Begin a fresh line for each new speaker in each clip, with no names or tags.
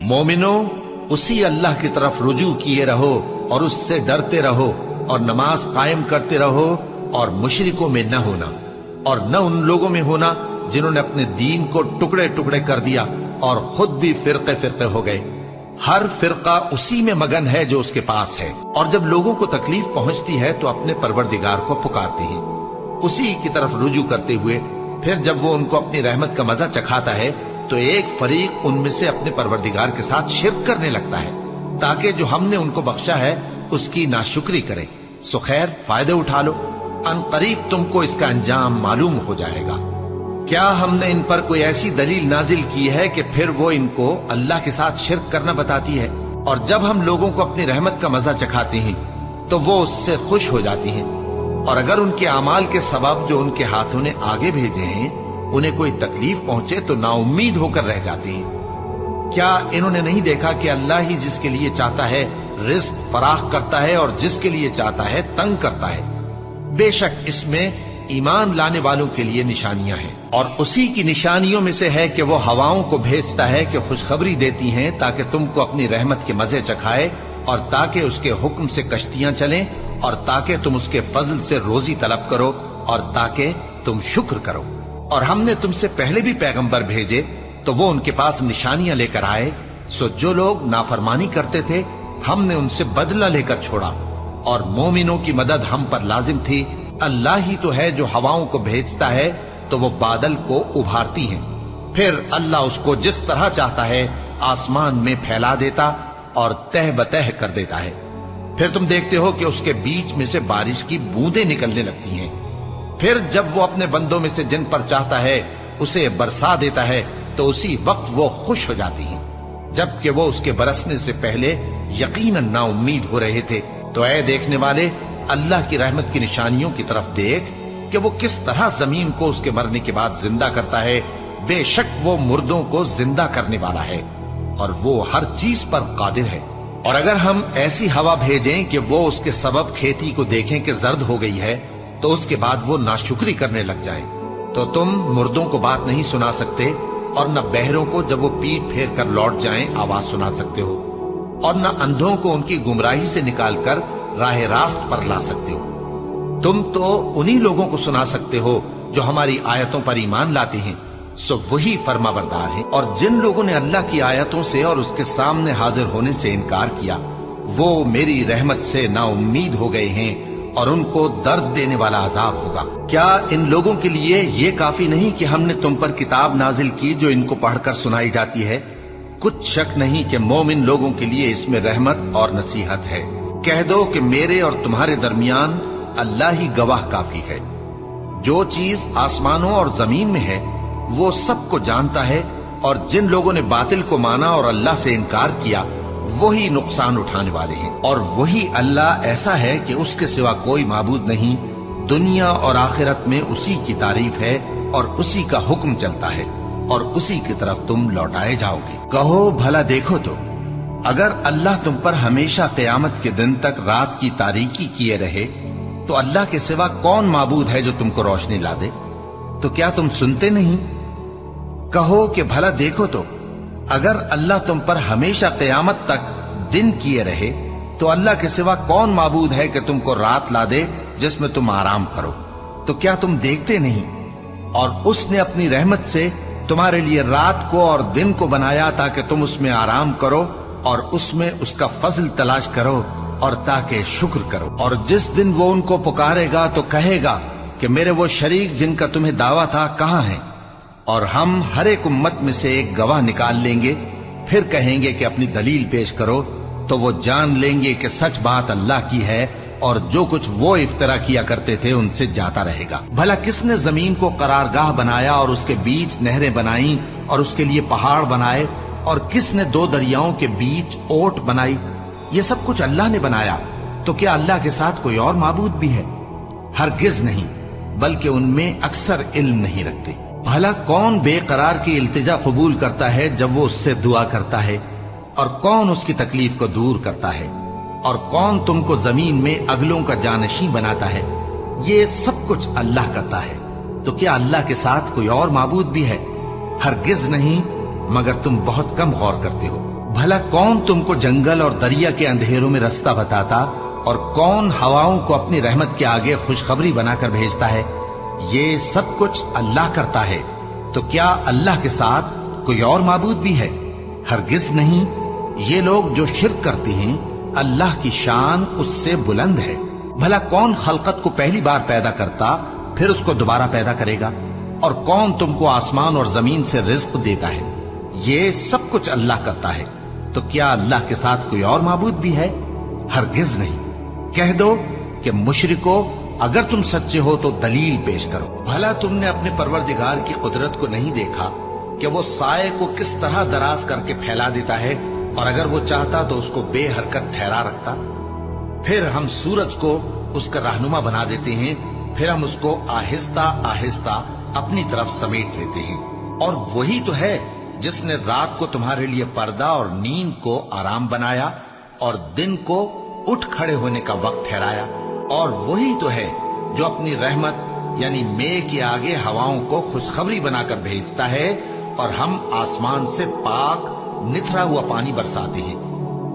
मोमिनो, उसी अल्लाह की तरफ रुजू किए रहो और उससे डरते रहो और नमाज कायम करते रहो और मुशरिकों में न होना और न उन लोगों में होना जिन्होंने अपने दीन को टुकड़े टुकड़े कर दिया और खुद भी फिरके फिरके हो गए। हर फिरका उसी में मगन है जो उसके पास है, और जब लोगों को तकलीफ पहुंचती है तो अपने परवरदिगार को पुकारते हैं, उसी की तरफ रुजू करते हुए। फिर जब वो उनको अपनी रहमत का मजा चखाता है तो एक फरीक उनमें से अपने परवरदिगार के साथ शिर्क करने लगता है ताकि जो हमने उनको बख्शा है उसकी नाशुक्री करें। सो खैर, फायदे उठा लो, अनकरीब तुमको इसका अंजाम मालूम हो जाएगा। क्या हमने इन पर कोई ऐसी दलील नाजिल की है कि फिर वो इनको अल्लाह के साथ शिर्क करना बताती है? और जब हम लोगों को अपनी रहमत का मजा चखाते हैं तो वो उससे खुश हो जाती हैं, और अगर उनके अमाल के सबब जो उनके हाथों ने आगे भेजे हैं उन्हें कोई तकलीफ पहुंचे तो नाउम्मीद होकर रह जाती हैं। क्या इन्होंने नहीं देखा कि अल्लाह ही जिसके लिए चाहता है रिस्क फराख करता है और जिसके लिए चाहता है तंग करता है? बेशक इसमें ईमान लाने वालों के लिए निशानियां हैं, और उसी की निशानियों में से है कि वो हवाओं को भेजता है कि खुशखबरी देती हैं ताकि तुमको अपनी रहमत के मजे चखाए, और ताकि उसके हुक्म से कश्तियां चलें, और ताकि तुम उसके फजल से रोजी तलब करो, और ताकि तुम शुक्र करो। और हमने तुमसे पहले भी पैगंबर भेजे तो वो उनके पास निशानियां लेकर आए। सो जो लोग नाफरमानी करते थे हमने उनसे बदला लेकर छोड़ा, और मोमिनों की मदद हम पर लाजिम थी। अल्लाह ही तो है जो हवाओं को भेजता है तो वो बादल को उभारती हैं, फिर अल्लाह उसको जिस तरह चाहता है आसमान में फैला देता और तह बतह कर देता है। फिर तुम देखते हो कि उसके बीच में से बारिश की बूंदें निकलने लगती हैं। फिर जब वो अपने बंदों में से जिन पर चाहता है उसे बरसा देता है तो उसी वक्त वो खुश हो जाती हैं, जबकि वो उसके बरसने से पहले यकीनन नाउम्मीद हो रहे थे। तो ऐ देखने वाले, अल्लाह की रहमत की निशानियों की तरफ देख कि वो किस तरह जमीन को उसके मरने के बाद जिंदा करता है। बेशक वो मुर्दों को जिंदा करने वाला है और वो हर चीज पर कादिर है। और अगर हम ऐसी हवा भेजें कि वो उसके सबब खेती को देखें कि जर्द हो गई है तो उसके बाद वो नाशुक्री करने लग जाए, तो तुम मुर्दों को बात नहीं सुना सकते, और न बहरों को जब वो पीठ फेर कर लौट जाएं आवाज सुना सकते हो, और न अंधों को उनकी गुमराही से निकालकर राह रास्त पर ला सकते हो। तुम तो उन्हीं लोगों को सुना सकते हो जो हमारी आयतों पर ईमान लाते हैं, सो वही फर्माबरदार हैं। और जिन लोगों ने अल्लाह की आयतों से और उसके सामने हाजिर होने से इनकार किया वो मेरी रहमत से नाउम्मीद हो गए हैं और उनको दर्द देने वाला अजाब होगा। क्या इन लोगों के लिए ये काफी नहीं कि हमने तुम पर किताब नाजिल की जो इनको पढ़कर सुनाई जाती है? कुछ शक नहीं कि मोमिन लोगों के लिए इसमें रहमत और नसीहत है। कह दो कि मेरे और तुम्हारे दरमियान अल्लाह ही गवाह काफी है। जो चीज आसमानों और जमीन में है वो सबको जानता है, और जिन लोगों ने बातिल को माना और अल्लाह से इनकार किया वही नुकसान उठाने वाले हैं। और वही अल्लाह ऐसा है कि उसके सिवा कोई माबूद नहीं। दुनिया और आखिरत में उसी की तारीफ है और उसी का हुक्म चलता है, और उसी की तरफ तुम लौटाए जाओगे। कहो भला देखो तो, अगर अल्लाह तुम पर हमेशा क़यामत के दिन तक रात की तारीकी किए रहे तो अल्लाह के सिवा कौन माबूद है जो तुमको रोशनी ला दे? तो क्या तुम सुनते नहीं? कहो कि भला देखो तो, अगर अल्लाह तुम पर हमेशा क़यामत तक दिन किए रहे तो अल्लाह के सिवा कौन माबूद है कि तुमको रात ला दे जिसमें तुम आराम करो? तो क्या तुम देखते नहीं? और उसने अपनी रहमत से तुम्हारे लिए रात को और दिन को बनाया ताकि तुम उसमें आराम करो और उसमें उसका फजल तलाश करो और ताकि शुक्र करो। और जिस दिन वो उनको पुकारेगा तो कहेगा कि मेरे वो शरीक जिनका तुम्हें दावा था कहाँ हैं? और हम हर एक उम्मत में से एक गवाह निकाल लेंगे, फिर कहेंगे कि अपनी दलील पेश करो, तो वो जान लेंगे कि सच बात अल्लाह की है और जो कुछ वो इफ्तरा किया करते थे उनसे जाता रहेगा। भला किसने जमीन को करारगाह बनाया और उसके बीच नहरें बनाई और उसके लिए पहाड़ बनाए, और किसने दो दरियाओं के बीच ओट बनाई? ये सब कुछ अल्लाह ने बनाया। तो क्या अल्लाह के साथ कोई और माबूद भी है? हरगिज नहीं, बल्कि उनमें अक्सर इल्म नहीं रखते। भला कौन बेकरार की इल्तिजा कबूल करता है जब वो उससे दुआ करता है, और कौन उसकी तकलीफ को दूर करता है, और कौन तुमको जमीन में अगलों का जानशी बनाता है? ये सब कुछ अल्लाह करता है। तो क्या अल्लाह के साथ कोई और माबूद भी है? हरगिज नहीं, मगर तुम बहुत कम गौर करते हो। भला कौन तुमको जंगल और दरिया के अंधेरों में रास्ता बताता, और कौन हवाओं को अपनी रहमत के आगे खुशखबरी बनाकर भेजता है? ये सब कुछ अल्लाह करता है। तो क्या अल्लाह के साथ कोई और माबूद भी है? हरगिज नहीं। ये लोग जो शिर्क करते हैं, अल्लाह की शान उससे बुलंद है। भला कौन खलकत को पहली बार पैदा करता, फिर उसको दोबारा पैदा करेगा? और कौन तुमको आसमान और जमीन से रिज्क देता है? ये सब कुछ अल्लाह करता है। तो क्या अल्लाह के साथ कोई और माबूद भी है? हरगिज नहीं। कह दो कि मुशरिको, अगर तुम सच्चे हो तो दलील पेश करो। भला तुमने अपने परवरदिगार की कुदरत को नहीं देखा कि वो साए को किस तरह दराज करके फैला देता है, और अगर वो चाहता तो उसको बेहरकत ठहरा रखता? फिर हम सूरज को उसका रहनुमा बना देते हैं, फिर हम उसको आहिस्ता आहिस्ता अपनी तरफ समेट लेते हैं। और वही तो है जिसने रात को तुम्हारे लिए पर्दा और नींद को आराम बनाया, और दिन को उठ खड़े होने का वक्त ठहराया। और वही तो है जो अपनी रहमत यानी मेघ के आगे हवाओं को खुशखबरी बनाकर भेजता है, और हम आसमान से पाक निथरा हुआ पानी बरसाते हैं,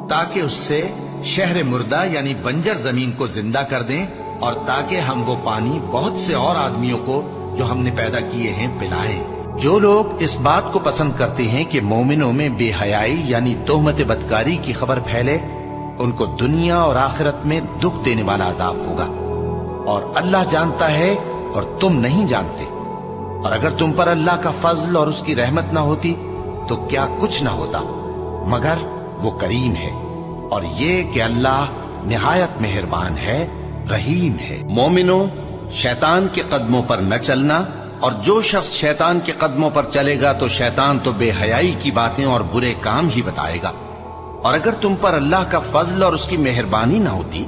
ताकि उससे शहर मुर्दा यानी बंजर जमीन को जिंदा कर दें, और ताकि हम वो पानी बहुत से और आदमियों को जो हमने पैदा किए हैं पिलाएं। जो लोग इस बात को पसंद करते हैं कि मोमिनों में बेहयाई यानी तोहमत बदकारी की खबर फैले, उनको दुनिया और आखिरत में दुख देने वाला अजाब होगा। और अल्लाह जानता है और तुम नहीं जानते। और अगर तुम पर अल्लाह का फजल और उसकी रहमत ना होती तो क्या कुछ ना होता, मगर वो करीम है। और ये कि अल्लाह निहायत मेहरबान है, रहीम है। मोमिनो, शैतान के कदमों पर न चलना, और जो शख्स शैतान के कदमों पर चलेगा तो शैतान तो बेहयाई की बातें और बुरे काम ही बताएगा। और अगर तुम पर अल्लाह का फजल और उसकी मेहरबानी ना होती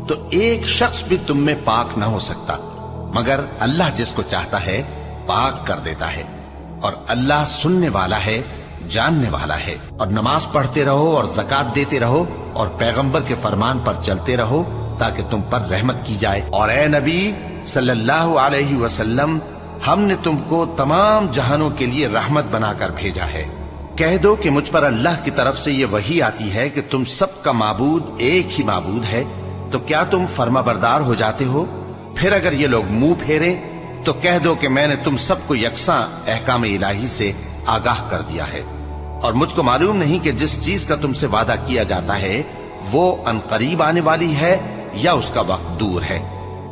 तो एक शख्स भी तुम में पाक ना हो सकता, मगर अल्लाह जिसको चाहता है पाक कर देता है। और अल्लाह सुनने वाला है, जानने वाला है। और नमाज पढ़ते रहो और ज़कात देते रहो, और पैगंबर के फरमान पर चलते रहो, ताकि तुम पर रहमत की जाए। और ए नबी सल्लल्लाहु अलैहि वसल्लम, हमने तुमको तमाम जहानों के लिए रहमत बनाकर भेजा है। कह दो कि मुझ पर अल्लाह की तरफ से ये वही आती है कि तुम सबका माबूद एक ही माबूद है, तो क्या तुम फर्माबरदार हो जाते हो? फिर अगर ये लोग मुंह फेरे तो कह दो कि मैंने तुम सबको यकसां अहकाम इलाही से आगाह कर दिया है। और मुझको मालूम नहीं कि जिस चीज का तुमसे वादा किया जाता है वो अनकरीब आने वाली है या उसका वक्त दूर है।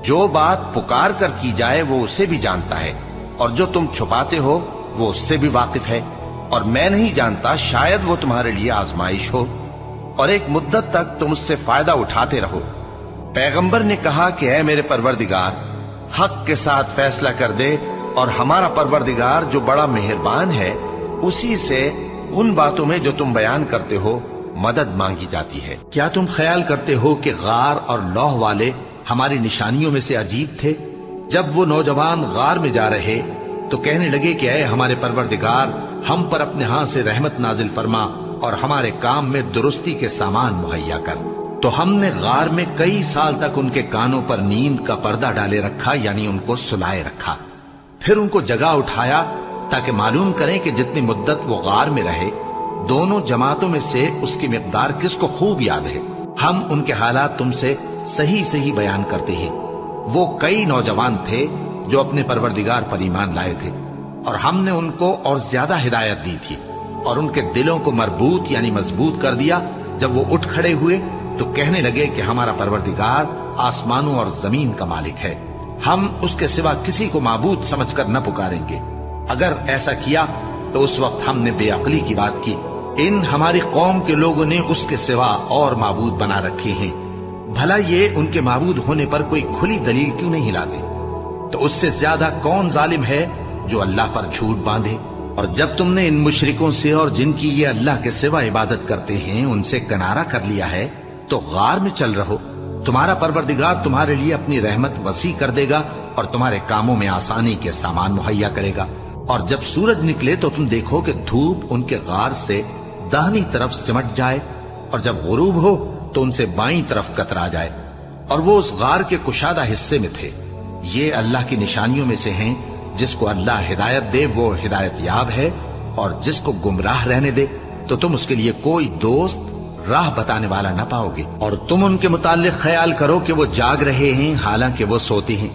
जो बात पुकार कर की जाए वो उसे भी जानता है, और जो तुम छुपाते हो वो उससे भी वाकिफ है। और मैं नहीं जानता, शायद वो तुम्हारे लिए आजमाइश हो, और एक मुद्दत तक तुम उससे फायदा उठाते रहो। पैगंबर ने कहा कि ऐ मेरे परवरदिगार, हक के साथ फैसला कर दे, और हमारा परवरदिगार जो बड़ा मेहरबान है उसी से उन बातों में जो तुम बयान करते हो मदद मांगी जाती है। क्या तुम ख्याल करते हो कि गार और लौह वाले हमारी निशानियों में से अजीब थे? जब वो नौजवान गार में जा रहे तो कहने लगे कि ऐ हमारे परवरदिगार, हम पर अपने हाथ से रहमत नाजिल फरमा और हमारे काम में दुरुस्ती के सामान मुहैया कर। तो हमने गार में कई साल तक उनके कानों पर नींद का पर्दा डाले रखा, यानी उनको सुलाए रखा। फिर उनको जगा उठाया ताकि मालूम करें कि जितनी मुद्दत वो गार में रहे, दोनों जमातों में से उसकी मिकदार किसको खूब याद है। हम उनके हालात तुमसे सही सही बयान करते हैं। वो कई नौजवान थे जो अपने परवरदिगार पर ईमान लाए थे, और हमने उनको और ज्यादा हिदायत दी थी, और उनके दिलों को मरबूत यानी मजबूत कर दिया। जब वो उठ खड़े हुए तो कहने लगे कि हमारा परवरदिगार आसमानों और जमीन का मालिक है, हम उसके सिवा किसी को माबूद समझकर न पुकारेंगे। अगर ऐसा किया तो उस वक्त हमने बेअक्ली की बात की। इन हमारी कौम के लोगों ने उसके सिवा और माबूद बना रखे हैं। भला ये उनके माबूद होने पर कोई खुली दलील क्यों नहीं लाते? तो उससे ज्यादा कौन जालिम है जो अल्लाह पर झूठ बांधे। और जब तुमने इन मुशरिकों से और जिनकी ये अल्लाह के सिवा इबादत करते हैं उनसे किनारा कर लिया है, तो गार में चल रहो। तुम्हारा परवरदिगार तुम्हारे लिए अपनी रहमत वसी कर देगा और तुम्हारे कामों में आसानी के सामान मुहैया करेगा। और जब सूरज निकले तो तुम देखो कि धूप उनके गार से दाहिनी तरफ सिमट जाए, और जब गुरूब हो तो उनसे बाईं तरफ कतरा जाए, और वो उस गार के कुशादा हिस्से में थे। ये अल्लाह की निशानियों में से हैं। जिसको अल्लाह हिदायत दे वो हिदायत याब है, और जिसको गुमराह रहने दे تو تم اس کے لیے کوئی دوست راہ بتانے والا نہ پاؤگے۔ اور تم ان کے متعلق خیال کرو کہ وہ جاگ رہے ہیں حالانکہ وہ سوتے ہیں،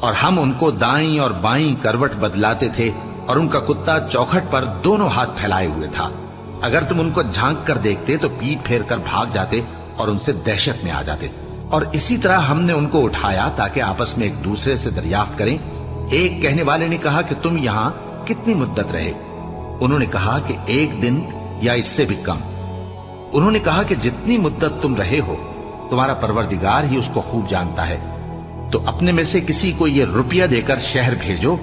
اور ہم ان کو دائیں اور بائیں کروٹ بدلاتے تھے، اور ان کا کتا چوکھٹ پر دونوں ہاتھ پھیلائے ہوئے تھا۔ اگر تم ان کو جھانک کر دیکھتے تو پیٹ پھیر کر بھاگ جاتے اور ان سے دہشت میں آ جاتے۔ اور اسی طرح ہم نے ان کو اٹھایا تاکہ آپس میں ایک دوسرے سے دریافت کریں۔ ایک کہنے والے نے کہا کہ تم یہاں کتنی مدت رہے؟ انہوں نے کہا کہ 1 دن یا اس سے بھی کم۔ انہوں نے کہا کہ جتنی مدت تم رہے ہو تمہارا پروردگار ہی اس کو خوب جانتا ہے، تو اپنے میں سے کسی کو یہ روپیہ دے کر شہر بھیجو،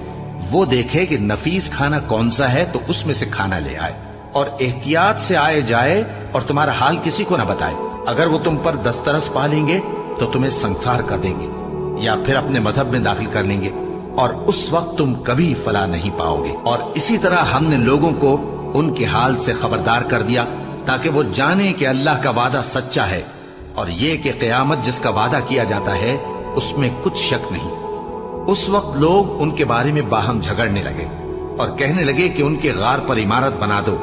وہ دیکھے کہ نفیس کھانا کون سا ہے تو اس میں سے کھانا لے آئے، اور احتیاط سے آئے جائے اور تمہارا حال کسی کو نہ بتائے۔ اگر وہ تم پر دسترس پا لیں گے تو تمہیں سنسار کر دیں گے یا پھر اپنے مذہب میں داخل کر لیں گے، اور اس وقت تم کبھی فلاح نہیں پاؤ گے۔ اور اسی طرح ہم نے لوگوں کو ان کے حال سے خبردار کر دیا تاکہ وہ جانیں کہ اللہ کا وعدہ سچا ہے، اور یہ کہ قیامت جس کا وعدہ کیا جاتا ہے اس میں کچھ شک نہیں۔ اس وقت لوگ ان کے بارے میں باہم جھگڑنے لگے اور کہنے لگے کہ ان کے غار پر عمارت بنا دو۔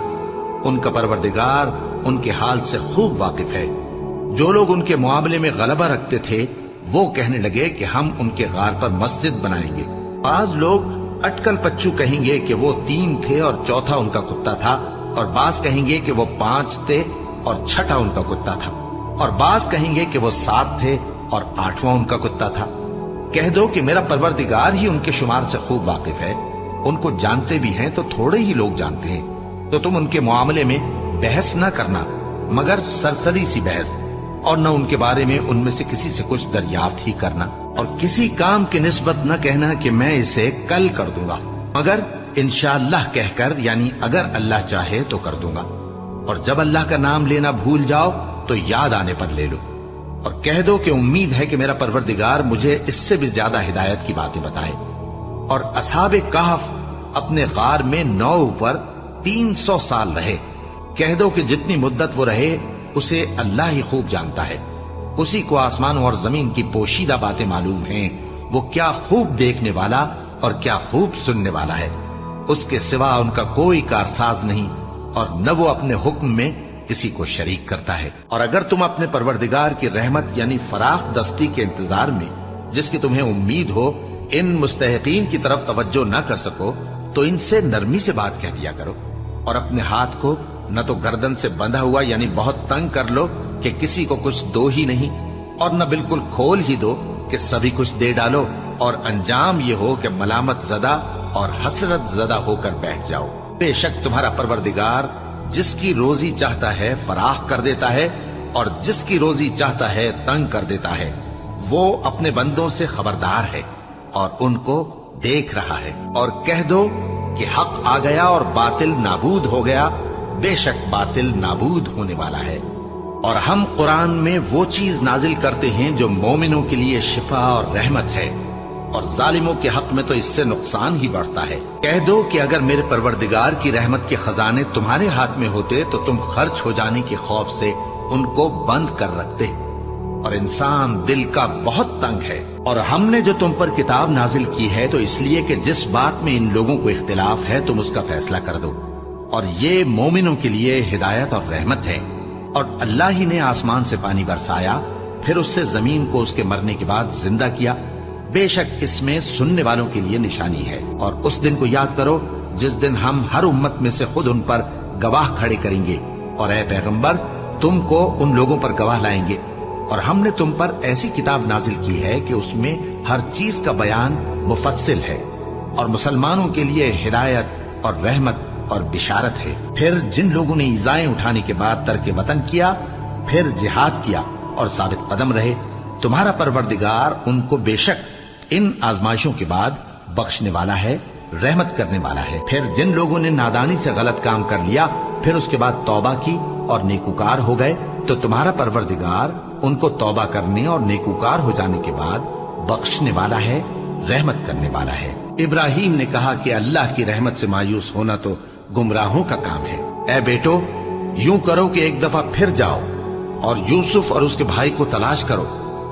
ان کا پروردگار ان کے حال سے خوب واقف ہے۔ جو لوگ ان کے معاملے میں غلبہ رکھتے تھے وہ کہنے لگے کہ ہم ان کے غار پر مسجد بنائیں گے۔ بعض لوگ اٹکل پچو کہیں گے کہ وہ 3 تھے اور چوتھا ان کا کتا تھا، اور بعض کہیں گے کہ وہ 5 تھے اور چھٹا ان کا کتا تھا، اور بعض کہیں گے کہ وہ 7 تھے اور 8واں ان کا کتا تھا۔ کہہ دو کہ میرا پروردگار ہی ان کے شمار سے خوب واقف ہے۔ ان کو جانتے بھی ہیں تو تھوڑے ہی لوگ جانتے ہیں، تو تم ان کے معاملے میں بحث نہ کرنا مگر سرسری سی بحث، اور نہ ان کے بارے میں ان میں سے کسی سے کچھ دریافت ہی کرنا، اور کسی کام کی نسبت نہ کہنا کہ میں اسے کل کر دوں گا، مگر انشاءاللہ کہہ کر، یعنی اگر اللہ چاہے تو کر دوں گا۔ اور جب اللہ کا نام لینا بھول جاؤ تو یاد آنے پر لے لو، اور کہہ دو کہ امید ہے کہ میرا پروردگار مجھے اس سے بھی زیادہ ہدایت کی باتیں بتائے۔ اور اصحاب کہف اپنے غار میں 9 پر 300 سال رہے۔ کہہ دو کہ جتنی مدت وہ رہے اسے اللہ ہی خوب جانتا ہے۔ اسی کو آسمانوں اور زمین کی پوشیدہ باتیں معلوم ہیں، وہ کیا خوب دیکھنے والا اور کیا خوب سننے والا ہے۔ اس کے سوا ان کا کوئی کارساز نہیں، اور نہ وہ اپنے حکم میں کسی کو شریک کرتا ہے۔ اور اگر تم اپنے پروردگار کی رحمت یعنی فراخ دستی کے انتظار میں جس کی تمہیں امید ہو ان مستحقین کی طرف توجہ نہ کر سکو تو ان سے نرمی سے بات کہہ دیا کرو، اور اپنے ہاتھ کو نہ تو گردن سے بندھا ہوا یعنی بہت تنگ کر لو کہ کسی کو کچھ دو ہی نہیں، اور نہ بالکل کھول ہی دو کہ سبھی کچھ دے ڈالو، اور انجام یہ ہو کہ ملامت زدہ اور حسرت زدہ ہو کر بیٹھ جاؤ۔ بے شک تمہارا پروردگار جس کی روزی چاہتا ہے فراخ کر دیتا ہے، اور جس کی روزی چاہتا ہے تنگ کر دیتا ہے۔ وہ اپنے بندوں سے خبردار ہے اور ان کو دیکھ رہا ہے۔ اور کہہ دو کہ حق آ گیا اور باطل نابود ہو گیا، بے شک باطل نابود ہونے والا ہے۔ اور ہم قرآن میں وہ چیز نازل کرتے ہیں جو مومنوں کے لیے شفا اور رحمت ہے، اور ظالموں کے حق میں تو اس سے نقصان ہی بڑھتا ہے۔ کہہ دو کہ اگر میرے پروردگار کی رحمت کے خزانے تمہارے ہاتھ میں ہوتے تو تم خرچ ہو جانے کے خوف سے ان کو بند کر رکھتے، اور انسان دل کا بہت تنگ ہے۔ اور ہم نے جو تم پر کتاب نازل کی ہے تو اس لیے کہ جس بات میں ان لوگوں کو اختلاف ہے تم اس کا فیصلہ کر دو، اور یہ مومنوں کے لیے ہدایت اور رحمت ہے۔ اور اللہ ہی نے آسمان سے پانی برسایا، پھر اس سے زمین کو اس کے مرنے کے بعد زندہ کیا، بے شک اس میں سننے والوں کے لیے نشانی ہے۔ اور اس دن کو یاد کرو جس دن ہم ہر امت میں سے خود ان پر گواہ کھڑے کریں گے، اور اے پیغمبر تم کو ان لوگوں پر گواہ لائیں گے۔ اور ہم نے تم پر ایسی کتاب نازل کی ہے کہ اس میں ہر چیز کا بیان مفصل ہے، اور مسلمانوں کے لیے ہدایت اور رحمت اور بشارت ہے۔ پھر جن لوگوں نے ایذائیں اٹھانے کے بعد ترک وطن کیا، پھر جہاد کیا اور ثابت قدم رہے، تمہارا پروردگار ان کو بے شک ان آزمائشوں کے بعد بخشنے والا ہے، رحمت کرنے والا ہے۔ پھر جن لوگوں نے نادانی سے غلط کام کر لیا پھر اس کے بعد توبہ کی اور نیکوکار ہو گئے تو تمہارا پروردگار ان کو توبہ کرنے اور نیکوکار ہو جانے کے بعد بخشنے والا ہے، رحمت کرنے والا ہے۔ ابراہیم نے کہا کہ اللہ کی رحمت سے مایوس ہونا تو گمراہوں کا کام ہے۔ اے بیٹو یوں کرو کہ ایک دفعہ پھر جاؤ اور یوسف اور اس کے بھائی کو تلاش کرو،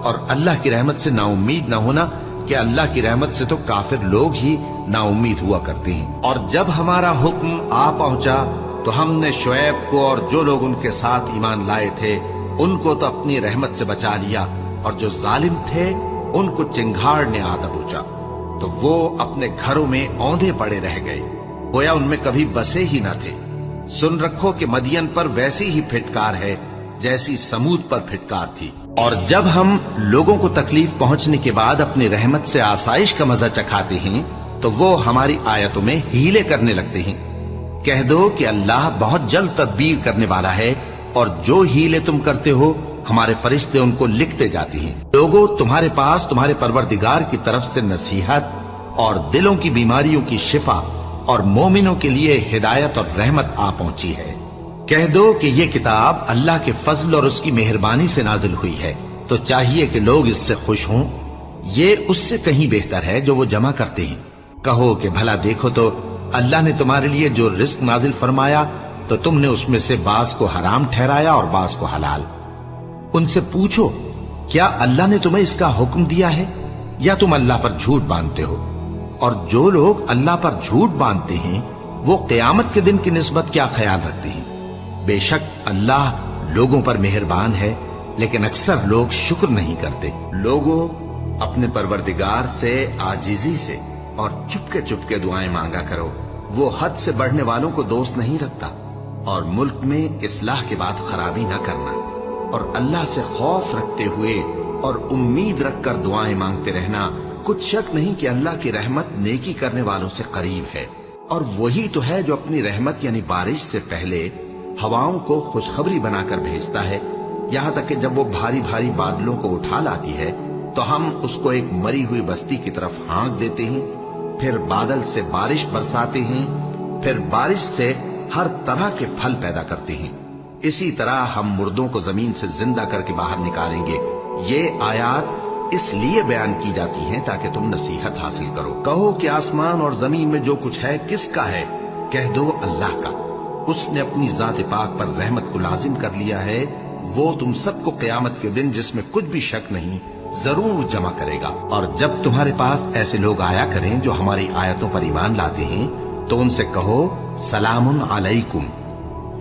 اور اللہ کی رحمت سے نا امید نہ ہونا کہ اللہ کی رحمت سے تو کافر لوگ ہی نا امید ہوا کرتے ہیں۔ اور جب ہمارا حکم آ پہنچا تو ہم نے شعیب کو اور جو لوگ ان کے ساتھ ایمان لائے تھے ان کو تو اپنی رحمت سے بچا لیا، اور جو ظالم تھے ان کو چنگھاڑ نے آ دبوچا، تو وہ اپنے گھروں میں اوندھے پڑے رہ گئے، گویا ان میں کبھی بسے ہی نہ تھے۔ سن رکھو کہ مدین پر ویسی ہی پھٹکار ہے جیسی سمود پر پھٹکار تھی۔ اور جب ہم لوگوں کو تکلیف پہنچنے کے بعد اپنی رحمت سے آسائش کا مزہ چکھاتے ہیں تو وہ ہماری آیتوں میں ہیلے کرنے لگتے ہیں۔ کہہ دو کہ اللہ بہت جلد تدبیر کرنے والا ہے، اور جو ہیلے تم کرتے ہو ہمارے فرشتے ان کو لکھتے جاتے ہیں۔ لوگوں، تمہارے پاس تمہارے پروردگار کی طرف سے نصیحت اور دلوں کی بیماریوں کی شفا اور مومنوں کے لیے ہدایت اور رحمت آ پہنچی ہے۔ کہہ دو کہ یہ کتاب اللہ کے فضل اور اس کی مہربانی سے نازل ہوئی ہے، تو چاہیے کہ لوگ اس سے خوش ہوں۔ یہ اس سے کہیں بہتر ہے جو وہ جمع کرتے ہیں۔ کہو کہ بھلا دیکھو تو اللہ نے تمہارے لیے جو رزق نازل فرمایا تو تم نے اس میں سے بعض کو حرام ٹھہرایا اور بعض کو حلال۔ ان سے پوچھو، کیا اللہ نے تمہیں اس کا حکم دیا ہے یا تم اللہ پر جھوٹ باندھتے ہو؟ اور جو لوگ اللہ پر جھوٹ باندھتے ہیں وہ قیامت کے دن کی نسبت کیا خیال رکھتے ہیں؟ بے شک اللہ لوگوں پر مہربان ہے، لیکن اکثر لوگ شکر نہیں کرتے۔ لوگوں، اپنے پروردگار سے عاجزی سے اور چپکے دعائیں مانگا کرو، وہ حد سے بڑھنے والوں کو دوست نہیں رکھتا، اور ملک میں اصلاح کے بعد خرابی نہ کرنا، اور اللہ سے خوف رکھتے ہوئے اور امید رکھ کر دعائیں مانگتے رہنا۔ کچھ شک نہیں کہ اللہ کی رحمت نیکی کرنے والوں سے قریب ہے، اور وہی تو ہے جو اپنی رحمت یعنی بارش سے پہلے ہواؤں کو خوشخبری بنا کر بھیجتا ہے، یہاں تک کہ جب وہ بھاری بھاری بادلوں کو اٹھا لاتی ہے تو ہم اس کو ایک مری ہوئی بستی کی طرف ہانک دیتے ہیں، پھر بادل سے بارش برساتے ہیں، پھر بارش سے ہر طرح کے پھل پیدا کرتے ہیں۔ اسی طرح ہم مردوں کو زمین سے زندہ کر کے باہر نکالیں گے۔ یہ آیات اس لیے بیان کی جاتی ہیں تاکہ تم نصیحت حاصل کرو۔ کہو کہ آسمان اور زمین میں جو کچھ ہے کس کا ہے؟ کہہ دو اللہ کا۔ اس نے اپنی ذات پاک پر رحمت کو لازم کر لیا ہے، وہ تم سب کو قیامت کے دن جس میں کچھ بھی شک نہیں ضرور جمع کرے گا۔ اور جب تمہارے پاس ایسے لوگ آیا کریں جو ہماری آیتوں پر ایمان لاتے ہیں تو ان سے کہو سلام علیکم،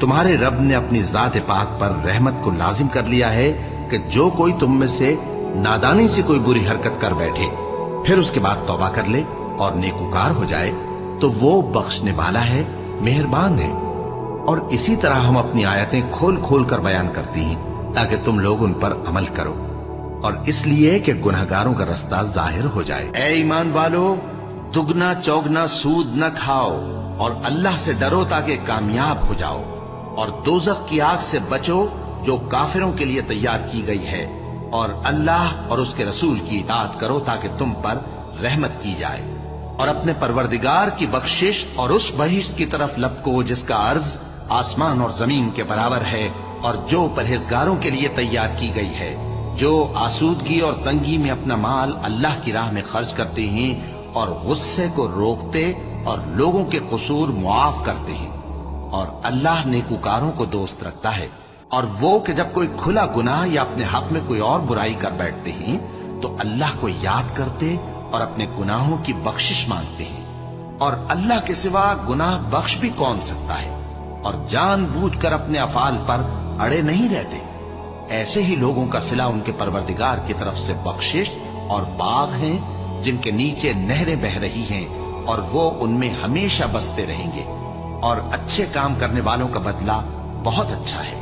تمہارے رب نے اپنی ذات پاک پر رحمت کو لازم کر لیا ہے کہ جو کوئی تم میں سے نادانی سے کوئی بری حرکت کر بیٹھے پھر اس کے بعد توبہ کر لے اور نیکوکار ہو جائے تو وہ بخشنے والا ہے، مہربان ہے۔ اور اسی طرح ہم اپنی آیتیں کھول کھول کر بیان کرتی ہیں تاکہ تم لوگ ان پر عمل کرو، اور اس لیے کہ گنہگاروں کا رستہ ظاہر ہو جائے۔ اے ایمان والو، دگنا چوگنا سود نہ کھاؤ اور اللہ سے ڈرو تاکہ کامیاب ہو جاؤ، اور دوزخ کی آگ سے بچو جو کافروں کے لیے تیار کی گئی ہے، اور اللہ اور اس کے رسول کی اطاعت کرو تاکہ تم پر رحمت کی جائے، اور اپنے پروردگار کی بخشش اور اس بہشت کی طرف لپکو جس کا عرض آسمان اور زمین کے برابر ہے، اور جو پرہیزگاروں کے لیے تیار کی گئی ہے، جو آسودگی اور تنگی میں اپنا مال اللہ کی راہ میں خرچ کرتے ہیں اور غصے کو روکتے اور لوگوں کے قصور معاف کرتے ہیں، اور اللہ نیکوکاروں کو دوست رکھتا ہے۔ اور وہ کہ جب کوئی کھلا گناہ یا اپنے حق میں کوئی اور برائی کر بیٹھتے ہیں تو اللہ کو یاد کرتے اور اپنے گناہوں کی بخشش مانگتے ہیں، اور اللہ کے سوا گناہ بخش بھی کون سکتا ہے، اور جان بوجھ کر اپنے افعال پر اڑے نہیں رہتے۔ ایسے ہی لوگوں کا صلہ ان کے پروردگار کی طرف سے بخشش اور باغ ہیں جن کے نیچے نہریں بہ رہی ہیں، اور وہ ان میں ہمیشہ بستے رہیں گے، اور اچھے کام کرنے والوں کا بدلہ بہت اچھا ہے۔